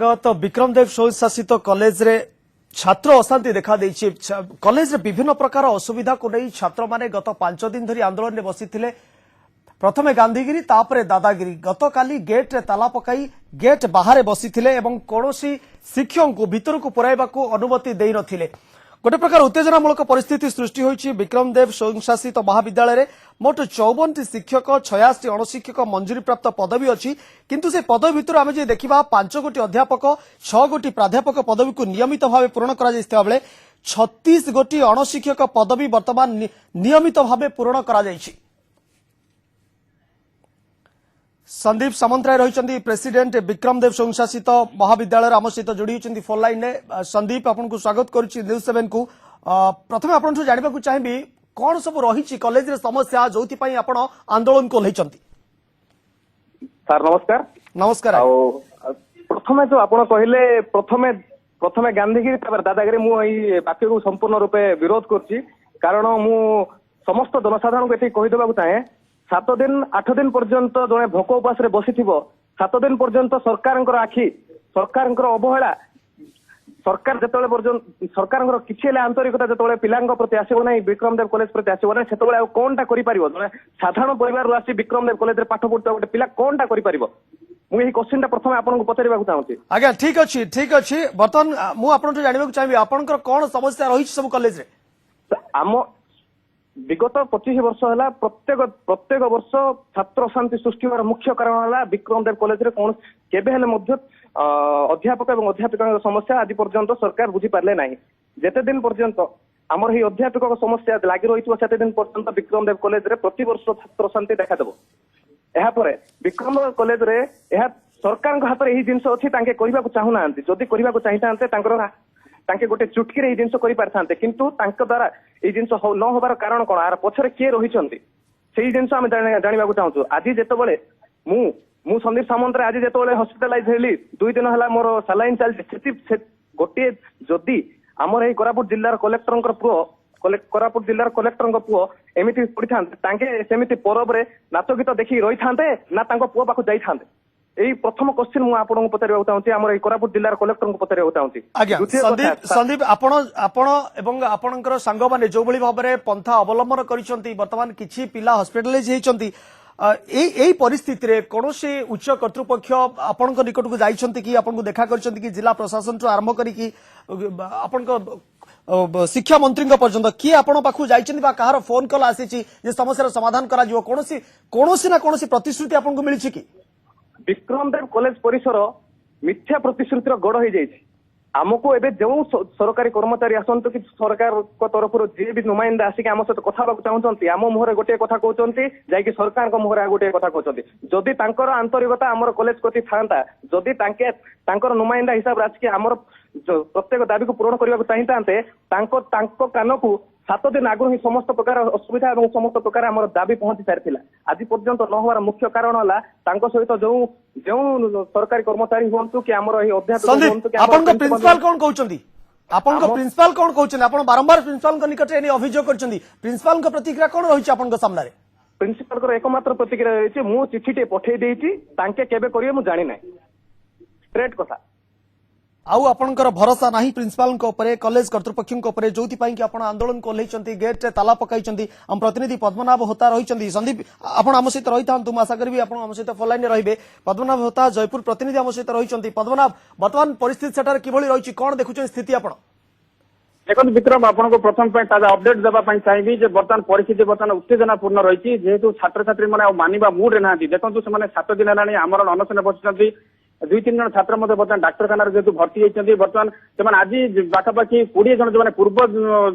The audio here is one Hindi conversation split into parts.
तो विक्रम देव शोध शासित कॉलेज रे छात्र अशांति देखा देछि। कॉलेज रे विभिन्न प्रकार असुविधा को नहीं छात्र माने गत 5 दिन धरी आंदोलन में बसिथिले। प्रथमे गांधीगिरी तापरे दादागिरी। गतकाली गेट रे ताला पकाई गेट बाहर बसिथिले एवं कोनोसी शिक्षक को भीतर को पुराइबा को अनुमति देई नथिले। गोटे प्रकार उत्तेजनामूलक परिस्थिति सृष्टि होइछि। विक्रम देव स्वयंशासित महाविद्यालय रे मोट 54 शिक्षक 86 अणशिक्षक मंजूरी प्राप्त पदवी अछि, किंतु से पदवी भितर आमे जे देखिबा 5 गोटी अध्यापक 6 गोटी प्राध्यापक पदवी को नियमित भावे पूर्ण करा जायथिबा बेले 36 गोटी अणशिक्षक पदवी वर्तमान नियमित भावे पूर्ण करा जायछि। संदीप सामंतराय रही प्रेसिडेंट विक्रम देव स्वयंशासित महाविद्यालय आम सहित जोड़ी होती फोन लाइन ने। संदीप आपन को स्वागत करुच्ची न्यूज 7 को। प्रथम आपन जानवा को चाहिए कौन सब रही कॉलेज रे समस्या जो आपण आंदोलन को लेचंती। सर नमस्कार। नमस्कार। प्रथमे जो आपण कहले प्रथमे गांधीगिरी दादागिरी मु एई वाक्य को संपूर्ण रूपे विरोध करछि, कारण मु समस्त जनसाधारण को एठी कहि देबा चाहे 7 दिन 8 दिन पर्यंत जने भोक उपास रे बसी 7 दिन पर्यंत सरकार आखि सरकार अवहेला सरकार जेतबेले पर्यंत सरकार किछि आंतरिकता जेतबेले पिलांग प्रति आसीबो नै विक्रम देव कॉलेज प्रति आसीबो नै सेतबेले कोनटा करि परिबो। जने साधारण परिवार आसी विक्रम देव कॉलेज रे पाठ पढुता गोटे पिला कोनटा करि परिबो। मु एही क्वेश्चनटा प्रथमे आपन को पचारिबा को चाहूची। आज्ञा ठीक अछि बर्तन मु आपन जानबा को चाहिए आपनकर कोन समस्या रही सब कॉलेज रे। आम विगत 25 वर्ष है प्रत्येक वर्ष छात्र शांति सृष्टि होवार मुख्य कारण है विक्रम देव कॉलेज रे कौन केबे हेले मध्य अध्यापक एवं अध्यापिका समस्या आज पर्यंत सरकार बुझी पारले नाही। जेते दिन पर्यंत आमर ही अध्यापक समस्या लागि रही सेते दिन पर्यंत विक्रम देव कॉलेज रे प्रति वर्ष छात्र शांति देखा देबो। एहा परे विक्रम देव कॉलेज रे एहा सरकार हाथ में यही जिनस अच्छी करने को चाहूना जदि करने को चाहिए तांके गोटे चुटकी रे जिनस करि पारथांते, किंतु तांका द्वारा ए जिनस न होबार कारण कोन आर पछरे के रहिचंती सेही जिनस हम जानिबा को चाहूछु। आज जेतेबेले मु संदीप सामंतरे आज जेतेबेले हॉस्पिटलाइज हेली 2 दिन हला मोर सलाइन चलछि गोटे जदि हमर ए कोरापुट जिल्लार कलेक्टरंकर पुओ कोरापुट जिल्लार कलेक्टरंकर पुओ एमिति पडिथांते तांके सेमिति परबरे नाच गीत देखि रही थांते ना तांको पुओ पाखु जाई थांते। एई प्रथम क्वेश्चन मु आपन को पचारिबा चाहूछि हमर ए कोरापुट जिल्लार कलेक्टर को पचारिबा चाहूछि। आज्ञा संदीप आपण एवं आपणकर सांग माने जो भली भाबरे पंथा अवलंबन करिसंती वर्तमान किछि पिला हॉस्पिटलाइज हेइचंती एई परिस्थिति रे कोनोसी उच्च कर्तृपक्ष आपणक निकट को जाइछंती कि आपन को देखा करछंती कि जिला प्रशासन तो आरंभ करी कि आपणक शिक्षा मंत्री पर्यंत किए आपण पाखु जाइछंती बा कहार फोन कॉल आसीछि जे समस्या समाधान करा जिवो कोनोसी ना कोनोसी प्रतिश्रुति आपन को मिलिछि कि? विक्रम देव कॉलेज परिसर मिथ्या प्रतिश्रुतिर गड़ हो जाइए। आमको एबे जो सरकारी कर्मचारी आसंतु कि सरकार को तरफ जे भी नुमाइंदा आसिक आम सहित कथा चाहूँगी आम मुहर गोटे कथा कहते जाकि सरकार मुहर गोटे कथा कहते जदि तांकर आंतरिकता आमर कॉलेज प्रति था जदि तांकर नुमाइंदा हिसाब से आसिक आमर प्रत्येक दाबी को पूरण करने चाहिए कान को 7 दिन आगु ही समस्त प्रकार असुविधा और समस्त प्रकार आम दाबी पहुंची सारी आज पर्यंत न होवार मुख्य कारण है सहित जो जो सरकारी कर्मचारी हूँ कि आम अध्यापक प्रिंसिपल कौन कहते प्रिंसिपल कौन कहते आप बारंबार प्रिंसिपल निकट अभियोग कर प्रिंसिपल प्रतिक्रिया कौन रही आपन सामने? प्रिंसिपल एकमात्र प्रतिक्रिया रही मु चिठी पठे देके केबे करिवे मु जानि नै स्ट्रेट कथा। आउ आपनकर भरोसा नाही प्रिंसिपल को ऊपर कॉलेज कर्तृपक्ष को ऊपर जोथि पई कि आपण आंदोलन को लेचंती गेट रे ताला पकाइचंती। हम प्रतिनिधि पद्मनाभ होता रहिचंती। संदीप आपण हम सहित रहिथां तुम आशा करबी आपण हम सहित फोन लाइन रे रहिबे। पद्मनाभ होता जयपुर प्रतिनिधि हम सहित रहिचंती। पद्मनाभ वर्तमान परिस्थिति सेटार किभली रहिछि कोन देखुछन स्थिति आपण? देखो विक्रम आपन को प्रथम ताजा अपडेट देबा चाहिए जे वर्तमान परिस्थिति वर्तमान उत्तेजनापूर्ण रही जेहेतु छात्र छात्री मैंने मानिबा मूड रे नांती। देखो से 7 दिन हेलानी आमर अनशन बसुंट 2-3 जन छात्र बर्तमान डाक्तखाना जेहतु भर्ती होती बर्तमान से आज पाखापाखि 20 जन जो पूर्व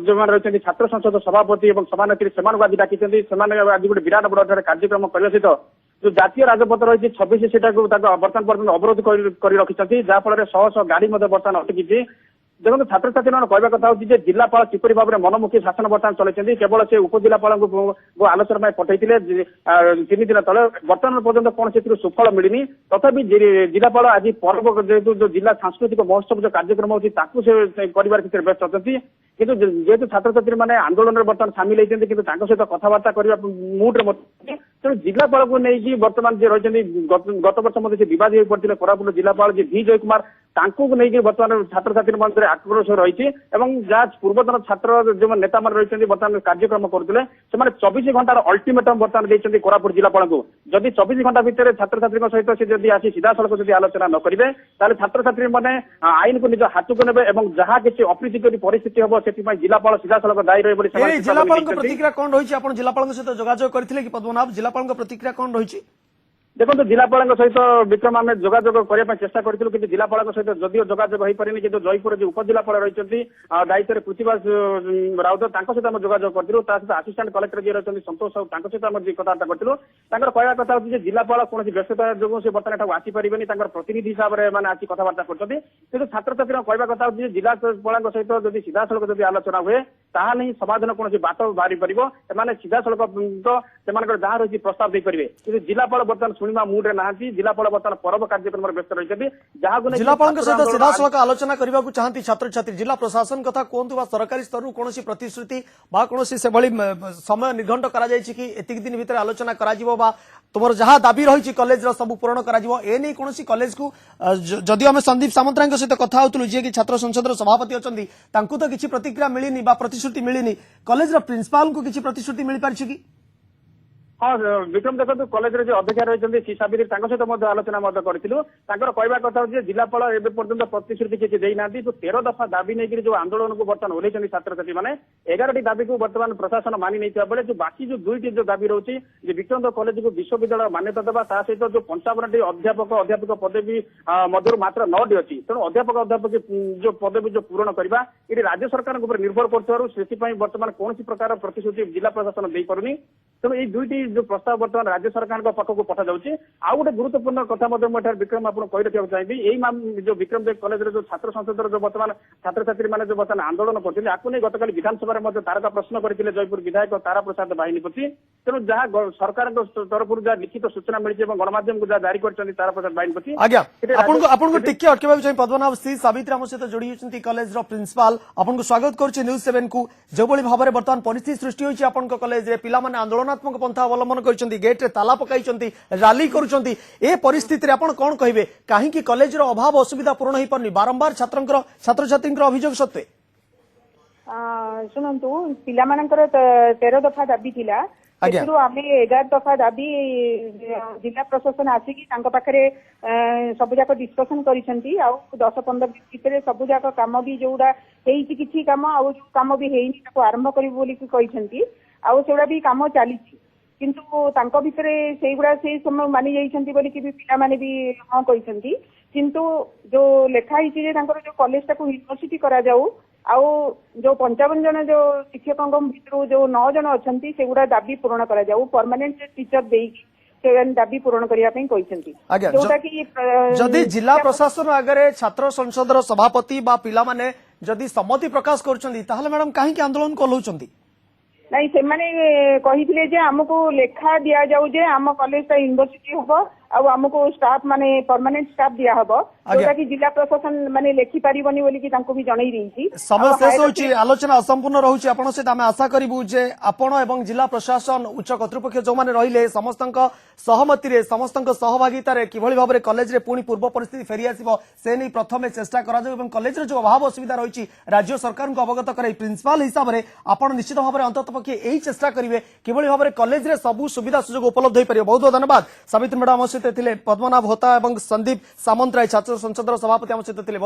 जो रही छात्र संसद सभापति और सभानेत्री से आज डाकी आज गोटे विराट बड़ कार्यक्रम करने सहित जो जातीय राजपथ रही 26 सीटा को बर्तमान पर्यटन अवरोध कर रखिंट जहाँफल शह गाड़ी बर्तमान अटकी। देखो छात्र छात्री मैंने कहवा कथा होची जिलापाल किपरि भाव में मनमुखी शासन बर्तमान चलते केवल से उपजिलापाल को आलोचना पठाई 3 दिन तले बर्तमान पर्यटन कौन से सुफल मिलनी तथापि जिलापाल आज पर्व जेहेतु जो जिला सांस्कृतिक महोत्सव जो कार्यक्रम होती क्षेत्र में व्यस्त अच्छी किंतु जेहेतु छात्र छात्री मैंने आंदोलन में बर्तमान सामिल होती सहित कथबार्ता करने मुड्रे ତେଣୁ ଜିଲ୍ଲାପାଳକୁ ନେଇକି ବର୍ତ୍ତମାନ ଯିଏ ରହିଛନ୍ତି ଗତ ବର୍ଷ ମଧ୍ୟ ସେ ବିବାଦୀ ହୋଇ ପଡିଥିଲେ କୋରାପୁଟ ଜିଲ୍ଲାପାଳ ଯିଏ ଭି ଜୟ କୁମାର ତାଙ୍କୁ ନେଇକି ବର୍ତ୍ତମାନ ଛାତ୍ରଛାତ୍ରୀ ମଧ୍ୟରେ ଆକ୍ରୋଶ ରହିଛି ଏବଂ ଯାହା ପୂର୍ବତନ ଛାତ୍ର ଯେଉଁ ନେତାମାନେ ରହିଛନ୍ତି ବର୍ତ୍ତମାନ କାର୍ଯ୍ୟକ୍ରମ କରୁଥିଲେ ସେମାନେ 24 ଘଣ୍ଟାର ଅଲ୍ଟିମେଟମ ବର୍ତ୍ତମାନ ଦେଇଛନ୍ତି କୋରାପୁଟ ଜିଲ୍ଲାପାଳଙ୍କୁ ଯଦି 24 ଘଣ୍ଟା ଭିତରେ ଛାତ୍ରଛାତ୍ରୀଙ୍କ ସହିତ ସେ ଯଦି ଆସି ସିଧାସଳଖ ଯଦି ଆଲୋଚନା ନ କରିବେ ତାହେଲେ ଛାତ୍ରଛାତ୍ରୀ ମାନେ ଆଇନକୁ ନିଜ ହାତକୁ ନେବେ ଏବଂ ଯାହା କିଛି ଅପ୍ରୀତିକର ପରିସ୍ଥିତି ହେବ ସେଥିପାଇଁ ଜିଲ୍ଲାପାଳ ସିଧାସଳଖ ଦାୟୀ ରହିବ ବୋଲି ସେମାନେ ଜିଲ୍ଲାପାଳଙ୍କ ପ୍ରତିକ୍ରିୟା କଣ ରହିଛି ଆପଣ ଜିଲ୍ଲାପାଳଙ୍କ ସହିତ ଯୋଗାଯୋଗ କରିଥିଲେ କି ପଦ୍ମନାଭ ଜିଲ୍ଲାପାଳଙ୍କ ପ୍ରତିକ୍ରିୟା କଣ ରହିଛି ଦେଖନ୍ତୁ ଜିଲ୍ଲାପାଳଙ୍କ ସହିତ ବିକ୍ରମ ଆମେ ଯୋଗାଯୋଗ କରିବା ପାଇଁ ଚେଷ୍ଟା କରିଥିଲୁ କିନ୍ତୁ ଜିଲ୍ଲାପାଳଙ୍କ ସହିତ ଯଦିଓ ଯୋଗାଯୋଗ ହୋଇପାରିନି କିନ୍ତୁ ଜୟପୁର ଯେଉଁ ଉପଜିଲ୍ଲାପାଳ ରହିଛନ୍ତି ଦାୟିତ୍ୱରେ ପୃଥ୍ୱୀରାଜ ରାଉତ ତାଙ୍କ ସହିତ ଆମେ ଯୋଗାଯୋଗ କରିଥିଲୁ ତା ସହିତ ଆସିଷ୍ଟାଣ୍ଟ କଲେକ୍ଟର ଯିଏ ରହିଛନ୍ତି ସନ୍ତୋଷ ସାହୁ ତାଙ୍କ ସହିତ ଆମେ କଥାବାର୍ତ୍ତା କରିଥିଲୁ ତାଙ୍କର କହିବା କଥା ହେଉଛି ଯେ ଜିଲ୍ଲାପାଳ କୌଣସି ବ୍ୟସ୍ତତା ଯୋଗୁଁ ସେ ବର୍ତ୍ତମାନ ଏଠାକୁ ଆସିପାରିବେନି ତାଙ୍କର ପ୍ରତିନିଧି ହିସାବରେ ମାନେ ଆସି କଥାବାର୍ତ୍ତା କରୁଛନ୍ତି କିନ୍ତୁ ଛାତ୍ରଛାତ୍ରୀଙ୍କ କହିବା କଥା ହେଉଛି ଯେ ଜିଲ୍ଲାପାଳଙ୍କ ସହିତ ଯଦି ସିଧାସଳଖ ଯଦି ଆଲୋଚନା ହୁଏ ତାହେଲେ ହିଁ ସମାଧାନ କୌଣସି ବାଟ ବାହାରି ପାରିବ ଏମାନେ ସିଧାସଳଖ ସେମାନଙ୍କର ଯାହା ରହିଛି ପ୍ରସ୍ତାବ ଦେଇପାରିବେ କିନ୍ତୁ ଜିଲ୍ଲାପାଳ ବର୍ତ୍ତମାନ ଶୁଣିବା ମୁଡରେ ନାହାନ୍ତି ଜିଲ୍ଲାପାଳ ବର୍ତ୍ତମାନ ପରବ କାର୍ଯ୍ୟକ୍ରମରେ ବ୍ୟସ୍ତ ରହିଛନ୍ତି ଯାହାକୁ ନେଇ ଜିଲ୍ଲାପାଳଙ୍କ ସହିତ ସିଧାସଳଖ ଆଲୋଚନା କରିବାକୁ ଚାହାନ୍ତି ଛାତ୍ରଛାତ୍ରୀ ଜିଲ୍ଲା ପ୍ରଶାସନ କଥା କୁହନ୍ତୁ ବା ସରକାରୀ ସ୍ତରରୁ କୌଣସି ପ୍ରତିଶ୍ରୁତି ବା କୌଣସି ସେଭଳି ସମୟ ନିର୍ଘଣ୍ଟ କରାଯାଇଛି କି ଏତିକି ଦିନ ଭିତରେ ଆଲୋଚନା କରାଯିବ ବା ତୁମର ଯାହା ଦାବି ରହିଛି କଲେଜର ସବୁ ପୂରଣ କରାଯିବ ଏ ନେଇ କୌଣସି କଲେଜକୁ ଯଦିଓ ଆମେ ସନ୍ଦୀପ ସାମନ୍ତରାୟଙ୍କ ସହିତ କଥା ହେଉଥିଲୁ ଯିଏକି ଛାତ୍ର ସଂସଦର ସଭାପତି ଅଛନ୍ତି ତାଙ୍କୁ ତ କିଛି ପ୍ରତିକ୍ରିୟା ମିଳିନି ବା ପ୍ରତିଶ୍ରୁତି ମିଳିନି କଲେଜର ପ୍ରିନ୍ସିପାଲଙ୍କୁ କିଛି ପ୍ରତିଶ୍ରୁତି ମିଳିପାରିଛି କି हाँ विक्रम देखो कॉलेज रे जो अध्यक्ष रही सी साबित्री सहित आलोचना करथिलु तांकर कहवा कथा जे जिलापाल एबे पर्यंत प्रतिश्रुति किछि देइना जो 13 दफा दाबी नहीं जो आंदोलन को बर्तमान ओल्लैछन छात्र छात्री माने 11टी दाबी को बर्तमान प्रशासन मानि नहीं बेले जो बाकी जो 2टी जो दाबी रहउछि जे विक्रम कॉलेज को विश्वविद्यालय मान्यता देवा ता सहित जो 55टी अध्यापक पदवी मध्य मात्र 9टी अछि तेणु अध्यापक जो पदवी जो पूरण करबा ये राज्य सरकार निर्भर कर बर्तमान कौन प्रकार प्रतिश्रुति जिला प्रशासन दे पारुनी तेणु ये 2टी जो प्रस्ताव बर्तमान राज्य सरकार पाखक पठा जाउछि आ गोटे गुरुत्वपूर्ण कथा विक्रम आपको कही रखा चाहिए जो विक्रम देव कॉलेज जो छात्र संसद जो बर्तमान छात्र छात्री मैंने जो बर्तमान आंदोलन करते आपको नहीं गतकाली विधानसभा तारका प्रश्न करते जयपुर विधायक तारा प्रसाद बाहिनीपति तेणु जहाँ सरकार तरफ जहाँ लिखित सूचना मिली गणमाध्यम को जहाँ जारी कर तारा प्रसाद बाहिनीपति आज्ञा आपको टिके अटकेबा चाहिए पद्मनाभ सी सावित्री आम सहित जोड़ी होती कॉलेज प्रिंसिपाल आपको स्वागत करुच्ची न्यूज 7 को जो भाव में बर्तमान परिस्थिति सृष्टि होती आपन कॉलेज रे पिला माने आंदोलनात्मक पंथा अवलंबन करछंती गेट रे ताला पकाइछंती रैली करुछंती ए परिस्थिति रे आपण कोन कहिबे काहे कि कॉलेज रो अभाव असुविधा पूर्ण होई परनी बारंबार छात्र छात्रींकर अभियोग सत्वे शुणु पिला मानकर 13 दफा दाबी थिला सेतु आमे 11 दफा दाबी जिला प्रशासन आसिकी तांको पाखरे सब जाक डिस्कशन करिसंती आ 10-15 भितर सब जाक काम भी जोडा हेई किछि काम आ काम भी हेई ताको आरंभ करी बोली कहिसंती आ सेडा भी काम चली किंतु तांको भितरे सेगुडा से समय मानि जाइछंती बोली कि भी पिला माने भी हां कहिसंती किंतु जो लेखा हिची जे तांकर जो कॉलेज टाको यूनिवर्सिटी करा जाऊ आउ जो 55 जन जो शिक्षकों भितर जो 9 जन अच्छी सेगुड़ा दाबी पूरण करा जाऊ परमानेंट टीचर देकी से दाबी पूरण करिया पई कहिसंती जोटा कि जदि जिला प्रशासन आगे छात्र संसदर सभापति बा पिला माने जदि सम्मति प्रकाश करछंती ताहले मैडम काहे कि आंदोलन कोलौचंती नहीं से माने कहिथिले जे हमको लेखा दिया जाऊ जे हम कॉलेज ता यूनिवर्सिटी होबो आउ हमको स्टाफ माने परमानेंट स्टाफ दिया हबो जोटा कि जिला प्रशासन माने लेखि परिबनी बोली कि तांको भी जणाई रही समय शेष होची आलोचना असंपूर्ण रहउची आपण से आमे आशा करिबु जे आपण एवं जिला प्रशासन उच्च कर्तृपक्ष जो माने रहिले समस्तक सहमति रे समस्तक सहभागिता रे किभଳି भाबरे कॉलेज रे पुणी पूर्व परिस्थिति फेरी आसीबो से नै प्रथमे चेष्टा करा जाउ एवं कॉलेज रे जो अभाव असुविधा रहिची राज्य सरकार को अवगत कराई प्रिंसिपल हिसाब रे आपण निश्चित भाबरे अंततपक्षे एही चेष्टा करिवे किभଳି भाबरे कॉलेज रे सब सुविधा सुयोग उपलब्ध होई परियो बहुत बहुत धन्यवाद सावित्री मैडम सहित थिले पद्मनाभ होता एवं संदीप सामंतराय छात्र संसदर सभापति आम सहित थिले।